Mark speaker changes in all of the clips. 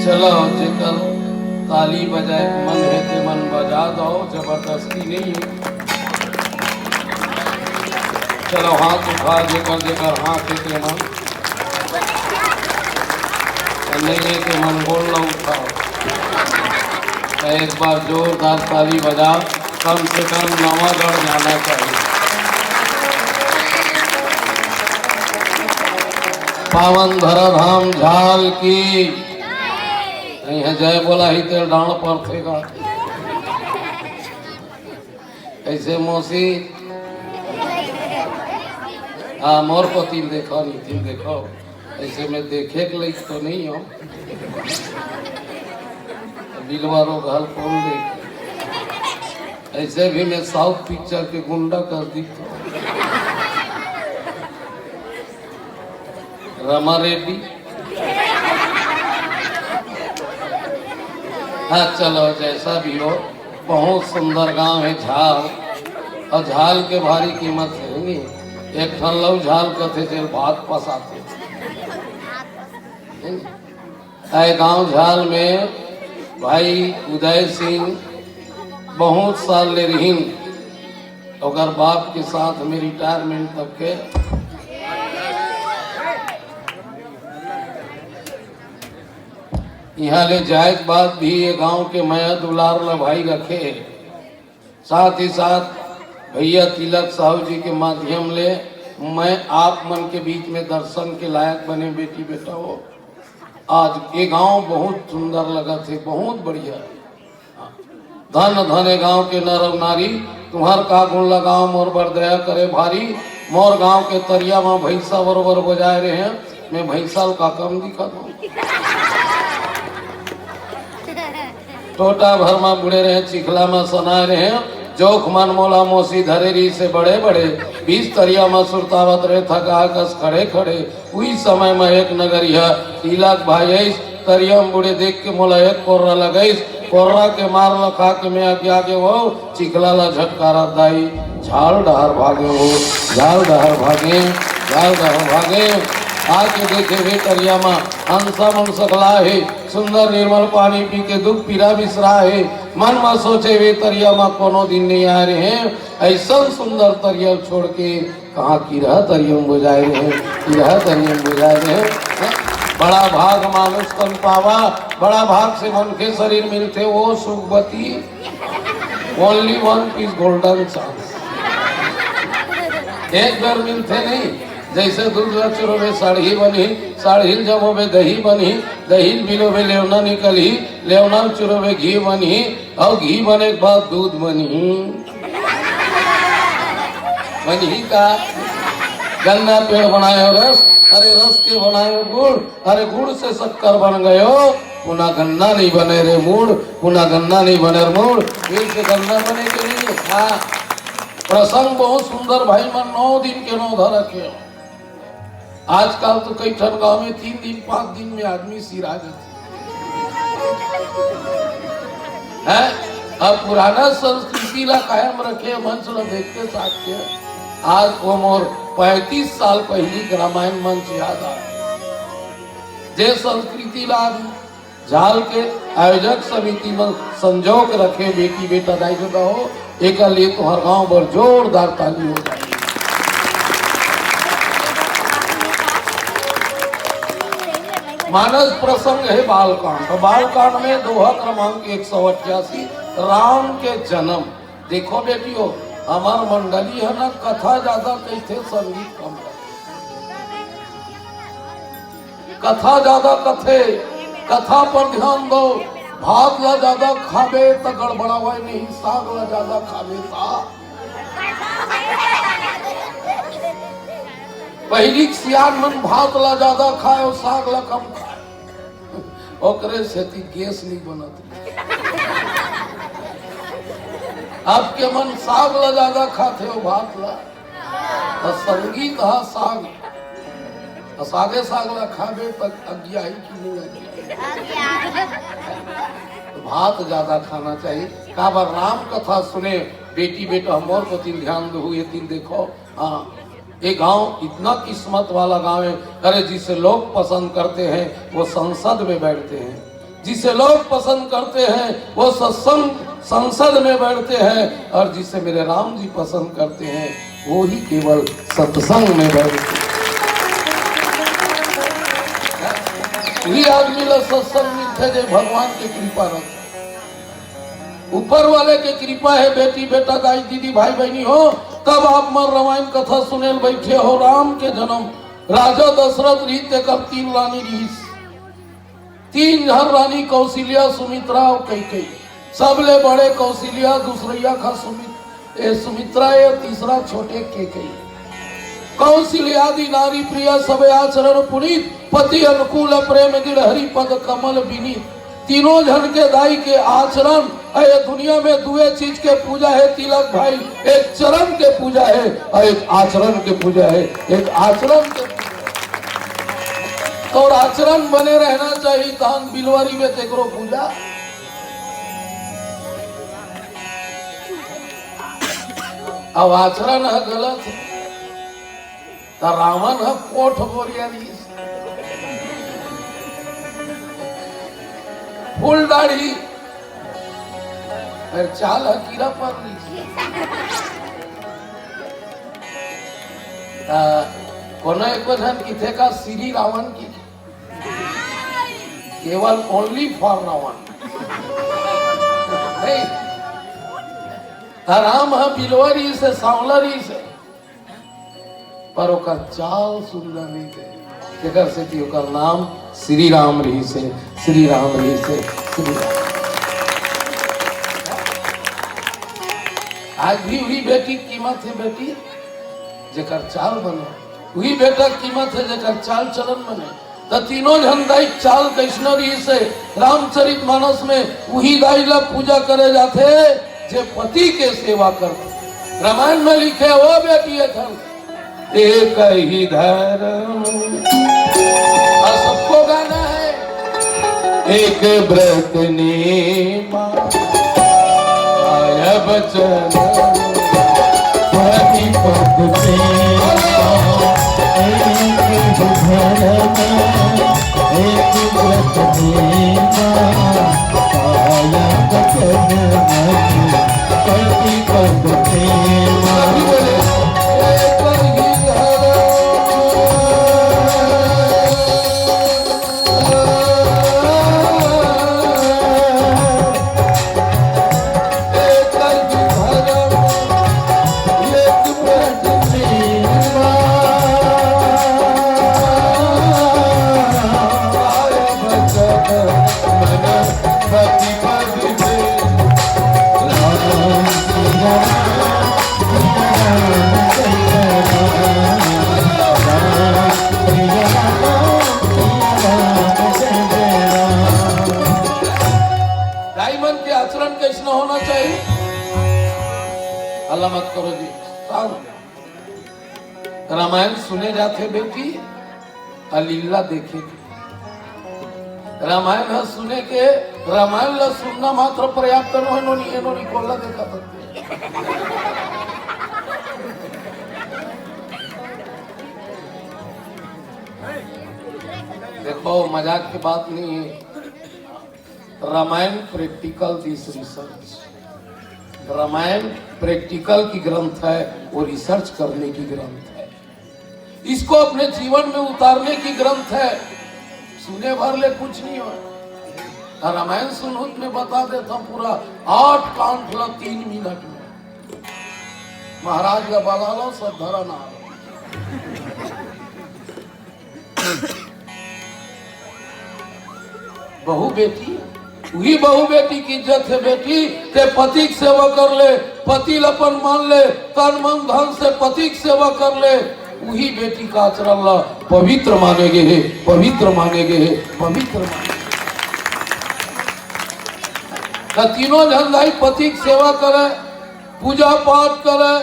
Speaker 1: चलो जेकर ताली बजाए मन है ते मन बजा दो, जबरदस्ती नहीं है। चलो हाथ उठा जेकर जेकर हाथ है ते मन, नहीं है ते मन बोल ना उठाओ। एक बार जोरदार ताली बजा, कम से कम नवागढ़ जाना चाहिए। पावन धराधाम झाल की नहीं है, जय बोला ही तेल डांड पर थेगा। ऐसे मौसी हाँ मोर को तिल देखो, नहीं तिल देखो, ऐसे में देखे के लिए तो नहीं हो। बिलवारो घर कौन देख, ऐसे भी मैं साउथ पिक्चर के गुंडा कर दी। रमा रेड्डी हाँ चलो जैसा भी हो, बहुत सुंदर गांव है झाल, और झाल के भारी कीमत है नहीं। एक ठन लव झाल कथे जेल भात पसाते गांव झाल में भाई उदय सिंह बहुत साल ले रही, अगर बाप के साथ में रिटायरमेंट तक के यहाँ ले जायज बात भी ये गांव के माया दुलार ला भाई रखे। साथ ही साथ भैया तिलक साहू जी के माध्यम ले मैं आप मन के बीच में दर्शन के लायक बने। बेटी बेटा हो, आज ये गांव बहुत सुंदर लगा थे, बहुत बढ़िया। धन धन गांव के नर नारी, तुम्हार का गुण लगाओ मोर बर दया करे भारी। मोर गांव के तरिया में भैंसा बरोबर बजाए रहे हैं, मैं भैंसा का कम दिखा दूं। टोटा भर में बुढ़े रहे, चिखला में सनाए रहे, जोख मन मोला मोसी धरेरी से बड़े बड़े, 20 तरिया में सुरतावत रहे थका कस खड़े खड़े। उसी समय में एक नगरिया तिलक भाई तरिया में बुढ़े देख के मोला एक कोर्रा लगाईस, कोर्रा के मार लखा के मैं आगे आगे वो चिखला ला झटकारा दाई, झाल डहर भागे हो, झाल डहर भागे, झाल डहर भागे। आके देखे वे तरिया में हंसा मन सकला है, सुंदर निर्मल पानी पी के दुख पीरा बिसरा है। मन में सोचे वे तरिया में कोनो दिन नहीं आ रहे हैं, ऐसा सुंदर तरिया छोड़ के कहाँ की रह तरियम बुझाए रहे हैं, रह तरियम बुझाए रहे हैं। बड़ा भाग मानुष तन पावा, बड़ा भाग से मन के शरीर मिलते वो सुखवती, only one piece golden chance, एक बार मिलते नहीं। जैसे दूध चुरो में साड़ी बनी, साड़ी जमो में दही बनी, दही मिलो में लेवना निकली, लेवना चुरो में घी बनी, और घी बने के बाद दूध बनी। बनी का गन्ना पेड़ बनाए रस, अरे रस के बनाए गुड़, अरे गुड़ से शक्कर बन गए हो, पुनः गन्ना नहीं बने रे मूड, पुनः गन्ना नहीं बने मूड, फिर से गन्ना बने के लिए। हाँ प्रसंग बहुत सुंदर भाई मन 9 दिन के 9 धर रखे। आजकल तो कई ठन गांव में 3 दिन 5 दिन में आदमी सिरा है। अब पुराना संस्कृति ला कायम रखे, मंच ला देखते साथ के। आज वो मोर 35 साल पहली रामायण मंच याद आ, जे संस्कृति ला झाल के आयोजक समिति में संजोग रखे। बेटी बेटा दाई जो हो, एक लिए तो हर गांव पर जोरदार ताली हो जाए। मानस प्रसंग है बालकांड, तो बालकांड में दोहा क्रमांक 188 राम के जन्म। देखो बेटियों, हमार मंडली है ना, कथा ज्यादा कहते, संगीत कम। कथा ज्यादा कथे, कथा पर ध्यान दो। भात ला ज्यादा खावे तो गड़बड़ावा नहीं, साग ला ज्यादा खावे ता पहली सियान मन भात ला ज्यादा खाए और साग ला कम खाए, ओकरे से गैस नहीं बनती। आपके मन साग ला ज्यादा खाते हो भात ला, तो संगीत हा साग, सागे साग ला खावे तक अज्ञा ही की नहीं अज्ञा, तो भात ज्यादा खाना चाहिए। का बार राम कथा सुने बेटी बेटा, हमोर को तीन ध्यान दो, ये तीन देखो। हाँ ये गांव इतना किस्मत वाला गांव है, अरे जिसे लोग पसंद करते हैं वो संसद में बैठते हैं। जिसे लोग पसंद करते हैं वो सत्संग संसद में बैठते हैं, और जिसे मेरे राम जी पसंद करते हैं वो ही केवल सत्संग में बैठते हैं। ही आदमी ला सत्संग मिलते जो भगवान की कृपा रहती, ऊपर वाले के कृपा है। बेटी बेटा दाई दीदी भाई बहनी हो, तब आप मर रामायण कथा सुने बैठे हो। राम के जन्म राजा दशरथ रीत कर 3 रानी रीस, 3 हर रानी कौशल्या सुमित्रा और कैकेयी, सबले बड़े कौशल्या, दूसरिया का सुमित्रा है, तीसरा छोटे कैकेयी। कौशल्यादि नारी प्रिय सब आचरण पुनीत, पति अनुकूल प्रेम दृढ़ हरि पद कमल विनीत। तीनों जन के दाई के आचरण, ये दुनिया में 2 चीज के पूजा है तिलक भाई, एक चरण के पूजा है और एक आचरण के पूजा है। एक आचरण के तो आचरण बने रहना चाहिए। तान बिलवारी में तेकरो पूजा, अब आचरण है गलत, तो रावण है कोठ बोरिया फुल दाढ़ी, फिर चाल है कीड़ा पर कोनो एक जन किथे का श्री रावण की, केवल ओनली फॉर रावण नहीं। राम है बिलवरी से सांवलरी से, पर ओकर चाल सुंदर नहीं थे, जेकर से कि ओकर नाम श्री राम रही से, श्री राम रही से, श्री राम। आज भी वही बेटी कीमत है, बेटी जेकर चाल बने, वही बेटा कीमत है जेकर चाल चलन बने। तो तीनों जन दाई चाल कैसनो रही से, रामचरित मानस में वही दाई ला पूजा करे जाते जे पति के सेवा करते। रामायण में लिखे वो बेटी है एक ही धर्म, और सबको गाना है। एक व्रत नेमा आया बचन, पति पद सेवा, एक धर्म, एक व्रत नेमा आया बचन, पति पद सेवा। मत करो जी, रामायण सुने जाते बेटी, अलीला देखे। रामायण है सुने के, रामायण ला सुनना मात्र पर्याप्त नहीं कोला देखा सकते। देखो मजाक की बात नहीं है। Ramayan practical this research, Ramayan practical की ग्रंथ है, वो रिसर्च करने की ग्रंथ है, इसको अपने जीवन में उतारने की ग्रंथ है। सुने भर ले कुछ नहीं हो। रामायण सुनूत में बता देता पूरा 8 कांड 3 मिनट में। महाराज का बला लो सब धरा ना। बहु बेटी, वही बहु बेटी की इज्जत है बेटी, ते पति की सेवा कर ले, पति लपन मान ले, तन मन धन से पति की सेवा कर ले, वही बेटी का आचरण ला पवित्र मानेगे है, पवित्र मानेगे है, पवित्र मानेगे। तीनों जन भाई पति की सेवा करे, पूजा पाठ करे,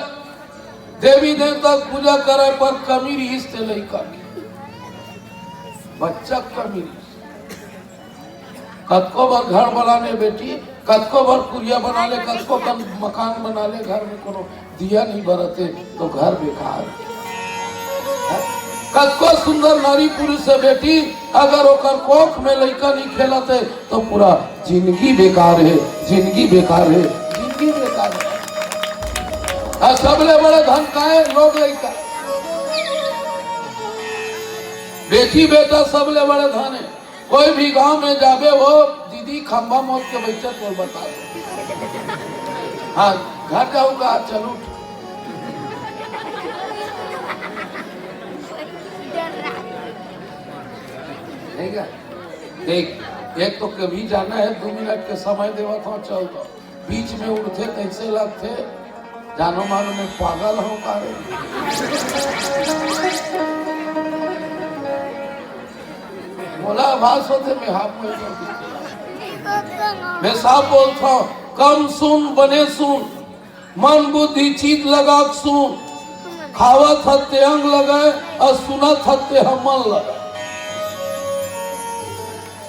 Speaker 1: देवी देवता की पूजा करे, पर कमी रिश्ते नहीं काटे, बच्चा कमी। कतको बार घर बना ले बेटी, कतको बार पुरिया बना ले, कतको बार मकान बना ले, घर में कोनो दिया नहीं बरते तो घर बेकार। कतको सुंदर नारी पुरुष से बेटी अगर ओकर कोख में लड़का नहीं खेलते तो पूरा जिंदगी बेकार है, जिंदगी बेकार है, जिंदगी बेकार है। सबले बड़े धन का है लोग लड़का, बेटी बेटा सबले बड़े धन है। कोई भी गांव में जाबे वो दीदी खंबा मौत के बच्चे को बता दो, हाँ घर जाऊंगा चलो। देख एक तो कभी जाना है 2 मिनट के समय देवा था चल दो, बीच में उड़ते कैसे लगते जानो मानो में पागल हो पा रहे। बोला आवाज होते मैं हाथ में मैं साफ बोलता हूँ, कम सुन बने सुन, मन बुद्धि चित लगा सुन, खावत हत्ते अंग लगाए और सुनत हत्ते हम मन लगाए।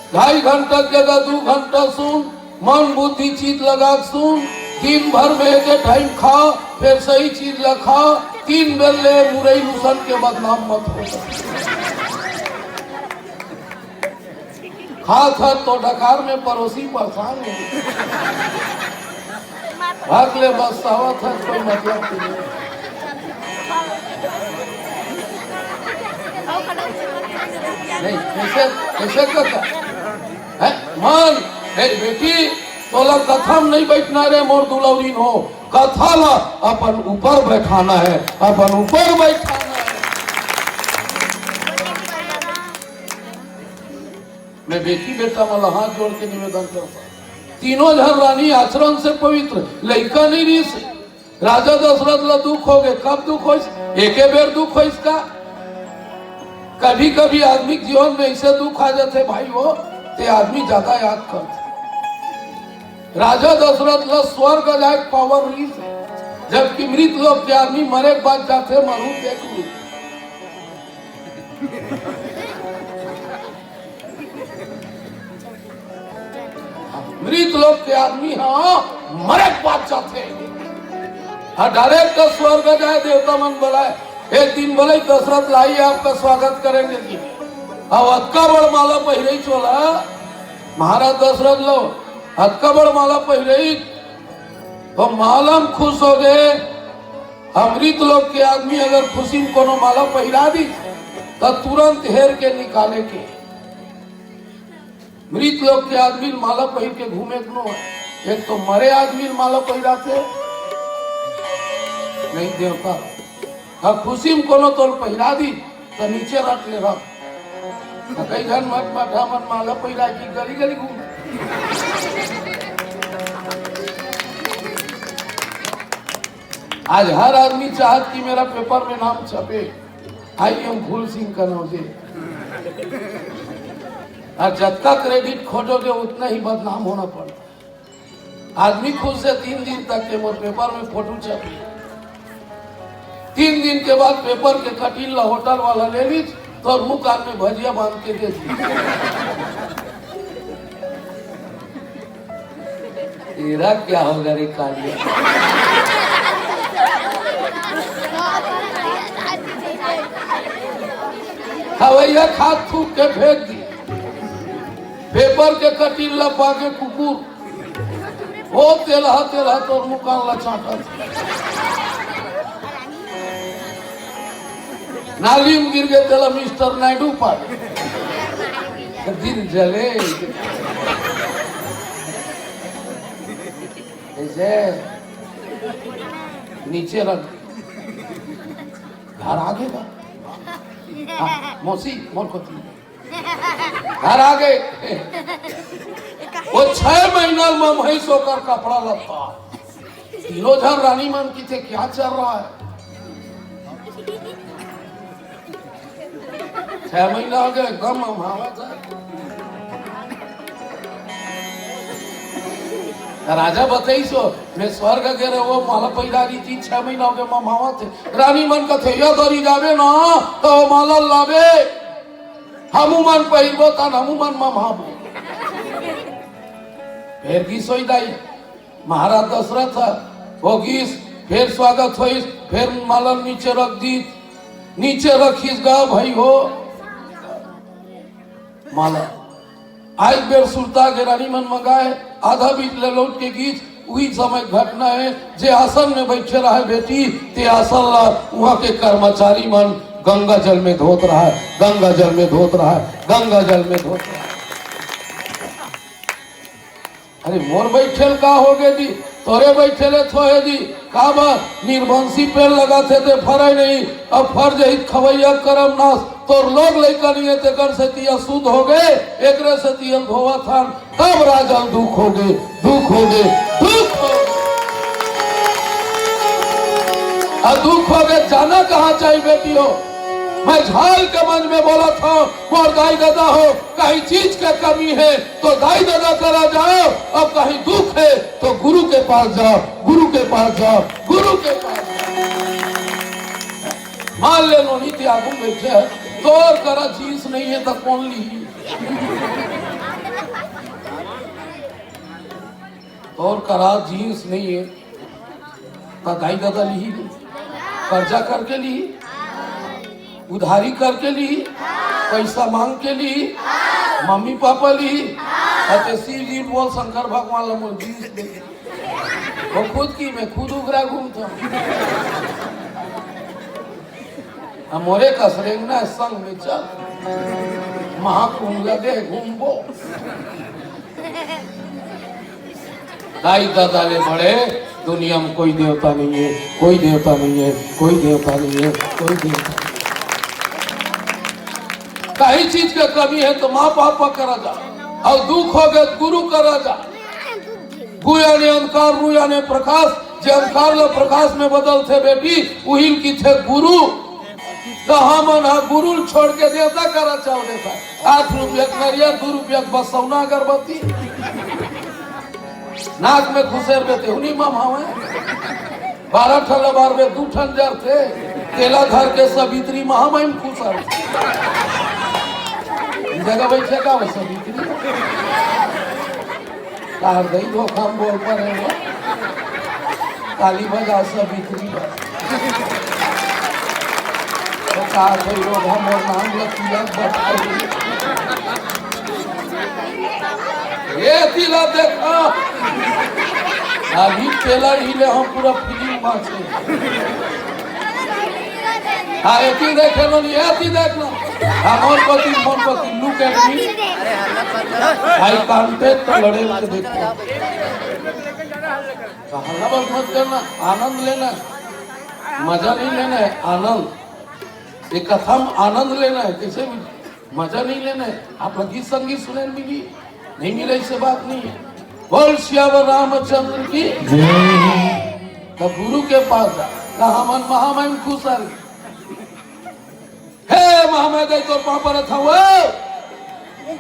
Speaker 1: 2.5 घंटा की जगह 2 घंटा सुन, मन बुद्धि चित लगा सुन, दिन भर में एक टाइम खा, फिर सही चीज लखा, 3 बेर ले मुरई लूसन के बदनाम मत हो। खा था तो डकार में पड़ोसी परेशान हो, भाग ले बस आवत है कोई मतलब नहीं। कैसे कैसे करता है मन बेटी तोला कथा में नहीं बैठना रे मोर दुलौरी हो, कथा ला अपन ऊपर बैठाना है, अपन ऊपर बैठाना है। मैं बेटी बेटा वाला हाथ जोड़ के निवेदन करता, तीनों जन रानी आचरण से पवित्र, लड़का नहीं रही से राजा दशरथ ला दुख हो गए। कब दुख हो? एक बेर दुख हो इसका। कभी कभी आदमी जीवन में ऐसे दुख आ जाते भाई वो ते आदमी ज्यादा याद करते। राजा दशरथ ला स्वर्ग जाए पावर रही से, जबकि मृत लोग के आदमी मरे के बाद जाते मरू देख लू। मृत लोग के आदमी हाँ मरे के बाद जाते, हाँ डायरेक्ट स्वर्ग जाए। देवता मन बुलाए, एक दिन बोले दशरथ लाई आपका स्वागत करेंगे जी। अब अक्का बड़ माला पहिरे चोला महाराज दशरथ लो अक्का बड़ माला पहिरे तो माला में खुश हो गए। अमृत लोग के आदमी अगर खुशी में कोनो माला पहिरा दी तो तुरंत हेर के निकाले के। मृत लोग के आदमी माला पहिर के घूमे क्यों है? एक तो मरे आदमी माला पहिराते नहीं देवता, अब खुशी में कोनो तोल पहिरा दी तो नीचे रख ले रख कई जन मत माथा मन माला पहिरा की गली गली घूम। आज हर आदमी चाहत कि मेरा पेपर में नाम छपे, आई एम फूल सिंह का नाम से। और जितना क्रेडिट खोजोगे उतना ही बदनाम होना पड़ा। आदमी खुद से 3 दिन तक के मोर पेपर में फोटो छपी, 3 दिन के बाद पेपर के कटिल ला होटल वाला ले ली तो मुंह कान में भजिया बांध के दे दी। तेरा क्या होगा रे कालिया? हवैया खाद थूक के फेंक दी, पेपर के कटिल ला पाके कुकुर वो तेलहा तेलहा तो मुंह कान ला चाटा। नाली में गिर गए तेला मिस्टर नायडू पार दिल जले ऐसे नीचे रख घर आगे का। हाँ, मौसी मोर को घर आ गए। वो 6 महीना में महेश होकर कपड़ा लता, तीनों जन रानी मन की थे क्या चल रहा है। 6 महीना हो गया एकदम राजा बताइसो मैं स्वर्ग गे वो माला पैदा दी थी 6 महीना हो गए ममावा थे। रानी मन का थे या दरी जावे ना तो माला लावे हमू मन पहिरबो तन हमू मन ममाबो। फिर गीस होई दाई महाराज दशरथ हो गीस, फिर स्वागत होई, फिर माला नीचे रख दी। नीचे रखीस गा भाई हो माला आज बेर सुरता के रानी मन मंगाए आधा बीच ले लौट के गीच वही समय घटना है जे आसन में बैठे रहा बेटी ते आसन ला वहां के कर्मचारी मन गंगा जल में धोत रहा है, गंगा जल में धोत रहा है, गंगा जल में धोत रहा है। अरे मोर बैठेल का हो गए दी तोरे बैठेले थोए दी का बात निर्वंशी पेड़ लगाते थे फरे नहीं अब फर जही खवैया करम नाश तोर लोग लेकर नहीं ते कर से तिया शुद्ध हो गए एकरे से तिया धोवा था तब राजन दुख हो गए दुख हो गए दुख हो दुख हो गए जाना कहाँ चाहिए बेटियों मैं झाल के मंच में बोला था मोर दाई दादा हो कहीं चीज का कमी है तो दाई दादा करा जाओ अब कहीं दुख है तो गुरु के पास जाओ गुरु के पास जाओ गुरु के पास मान ले लो नीति आगू बैठे तोर करा चीज नहीं है तो कौन ली तोर करा जीन्स नहीं है तो दाई दादा ली कर्जा करके ली उधारी करके ली पैसा मांग के ली मम्मी पापा ली शिव जी बोल शंकर भगवान ला जीन्स दे वो खुद की मैं खुद उगरा घूमता मोरे कसरेंगना संग में चल महाकुंभ लगे घूमबो दाई दादा ले बड़े दुनिया में कोई देवता नहीं है कोई देवता नहीं है कोई देवता नहीं है कोई देवता कहीं चीज का कमी है तो माँ बाप करा जा और दुख हो गए गुरु करा जा गुया ने अंधकार रुया ने प्रकाश जो अंधकार लो प्रकाश में बदलते बेटी उहिल की थे गुरु तो हम गुरु छोड़ के देवता करा चाव देता 8 रुपया नरिया 2 रुपया बसौना अगरबत्ती नाक में घुसेर बेते उन्हीं मामा हुए 12 ठल बार में 2 ठन जर थे केला धर के सवित्री महामहिम खुशर जगह बैठे का सवित्री कार दई धोखा बोल पर है काली बजा सवित्री हमर नाम लखिया बताई ये दिला देखा अभी केला हिले हम पूरा फिल्म बाँचे हाँ एती देखे लो नहीं एती देख लो हमर पति मन पति लुक एट मी आई कांटे तो लड़े के देखो हल्ला बस मत करना आनंद लेना मजा नहीं लेना है आनंद एक कथा में आनंद लेना है किसे भी मजा नहीं लेना है आप गीत संगीत सुने मिली नहीं मिले इससे बात नहीं है बोल श्यावर रामचंद्र की तो गुरु के पास जा कहा मन महामहिम खुशल हे महामहिम तो पापा था वो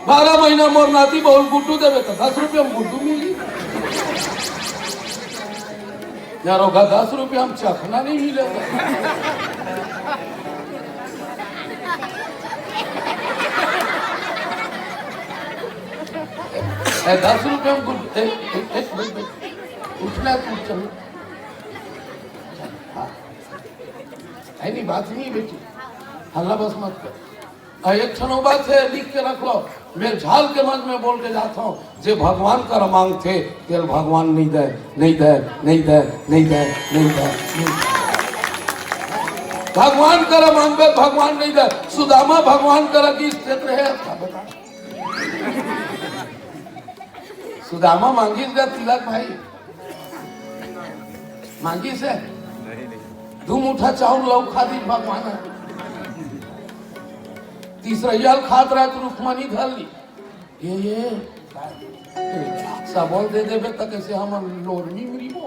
Speaker 1: 12 महीना मोर नाती बहुल गुड्डू देवे तो 10 रुपया में गुड्डू मिली यारों का 10 रुपया हम चखना नहीं मिले 10 रुपये में उठना कुछ नहीं बात नहीं बेटी हल्ला बस मत कर एक क्षण बात है लिख के रख लो मैं झाल के मंच में बोल के जाता हूँ जे भगवान कर मांग थे तेल भगवान नहीं दे नहीं दे नहीं दे नहीं दे नहीं दे भगवान कर मांगे भगवान नहीं दे सुदामा भगवान कर की क्षेत्र है बता सुदामा मांगी का तिलक भाई मांगी से धूम उठा चाउर लौ खादी भगवान तीसरा याल खात रहा तो रुक्मणी धर ली ये सबोल दे देवे तक ऐसे हम लोरनी मिली वो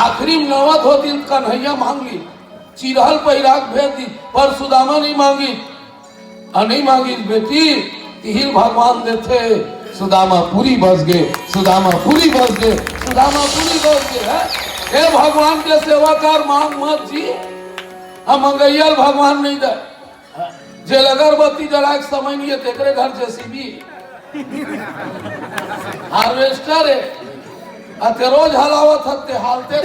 Speaker 1: आखिरी नवा धोती कन्हैया मांग ली चिरहल पहिराक भेज दी पर सुदामा नहीं मांगी नहीं मांगी बेटी तिहिर भगवान देते सुदामा पूरी बस गए सुदामा पूरी बस गए सुदामा पूरी बस गए हे भगवान के सेवाकार मांग मत जी हम मंगैयल भगवान नहीं दे जे अगरबत्ती जला के समय नहीं है तेरे घर जेसीबी हार्वेस्टर है अते रोज हलावत हते हालते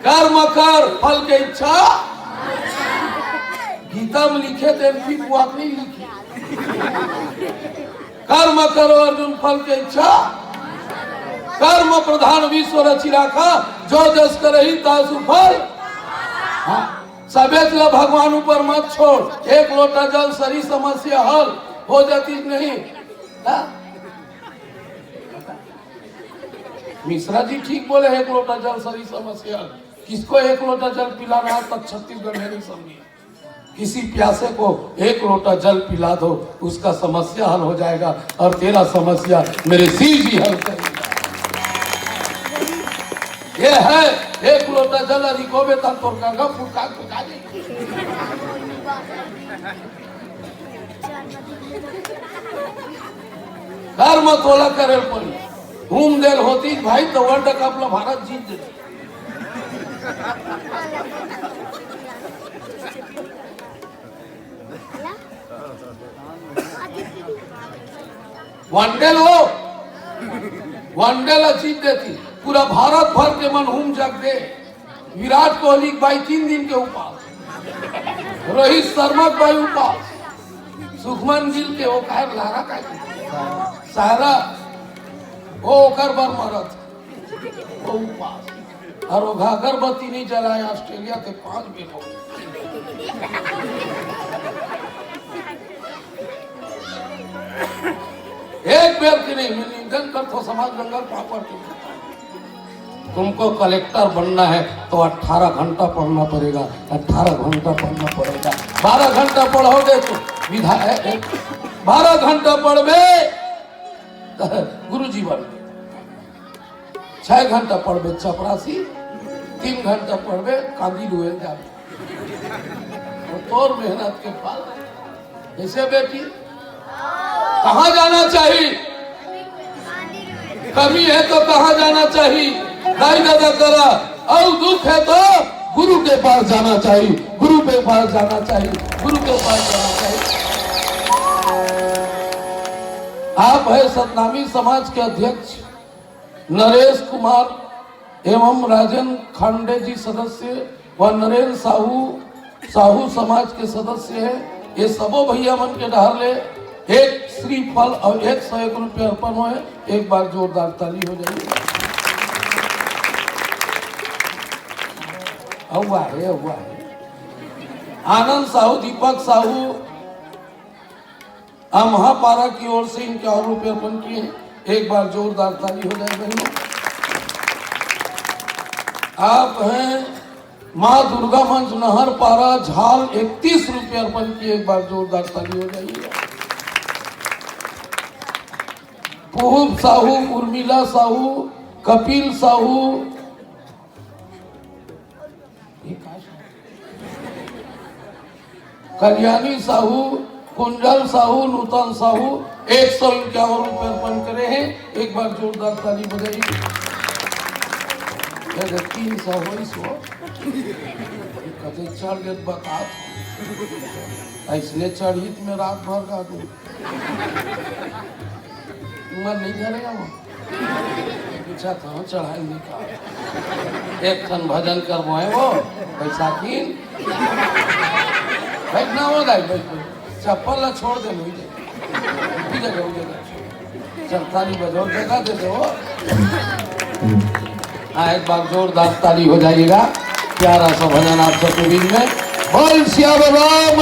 Speaker 1: कर्म कर फल के इच्छा। गीता में लिखे थे पुआक नहीं लिखे। कर्म करो अर्जुन फल के इच्छा। कर्म प्रधान विश्व रचि राखा जो जस करहि तासु फल। हाँ, सवेत ला भगवान ऊपर मत छोड़। एक लोटा जल सारी समस्या हल हो जाती नहीं। हाँ? मिश्रा जी ठीक बोले, एक लोटा जल सारी समस्या हल। किसको एक लोटा जल पिलाना है तक छत्तीसगढ़ में नहीं समझी। किसी प्यासे को एक लोटा जल पिला दो, उसका समस्या हल हो जाएगा और तेरा समस्या मेरे शिव जी हल करेंगे। ये है एक लोटा जल रिकोबे तंत्र का फुटका फुटका दे। कर्म तोला करे पड़ी घूम देर होती भाई तो वर्ल्ड कप ला भारत जीत देती। वनडे लो वनडे ला जीत देती। पूरा भारत भर के मन हुम जग दे। विराट कोहली भाई 3 दिन के उपास, रोहित शर्मा भाई उपास, सुखमन गिल के ओकार लारा का सारा वो ओकर बर मरत वो उपास और वो अगरबत्ती नहीं जलाए। ऑस्ट्रेलिया के 5 बेट हो एक बेर की नहीं निवेदन कर तो समाज जंगल पापड़ के। तुमको कलेक्टर बनना है तो 18 घंटा पढ़ना पड़ेगा। 18 घंटा पढ़ना पड़ेगा। 12 घंटा पढ़ोगे तो विधायक 12 घंटा पढ़वे गुरु जी बन। 6 घंटा पढ़वे चपरासी, 3 घंटा पढ़वे कांदी डुएल जावे। तोर मेहनत के फल। ऐसे बेटी कहाँ जाना चाहिए? कमी है तो कहाँ जाना चाहिए? दाई दादा करा। और दुख है तो गुरु के पास जाना चाहिए। गुरु के पास जाना चाहिए। गुरु के पास जाना चाहिए। आप है सतनामी समाज के अध्यक्ष नरेश कुमार एवं राजन खांडे जी सदस्य व नरेंद्र साहू समाज के सदस्य है। ये सबो भैया मन के डहर ले एक श्रीफल और 101 रुपये अर्पण हुए। एक बार जोरदार ताली हो जाएगी। हुआ है आनंद साहू, दीपक साहू महापारा की ओर से इनके और रुपये अर्पण किए हैं। एक बार जोरदार ताली हो जाए बहनों। आप हैं माँ दुर्गा मंच नहर पारा झाल 31 रुपये अर्पण किए। एक बार जोरदार ताली हो जाइए। पूहब साहू, उर्मिला साहू, कपिल साहू, कल्याणी साहू, कुंजल साहू, नूतन साहू 151 रुपये अर्पण करे हैं। एक बार जोरदार ताली बजाइए। 300 कते चढ़ गए बता ऐसने चढ़ित में रात भर का दूर मन नहीं करेगा। वो पूछा था चढ़ाई नहीं का एक खन भजन कर वो बैसाखी बैठना होगा। चप्पल ला छोड़ दे चल ताली बजाओ जगह दे दो। हाँ एक बार जोरदार ताली हो जाइएगा। प्यारा सा भजन आप सबके बीच में। बोल श्याम राम।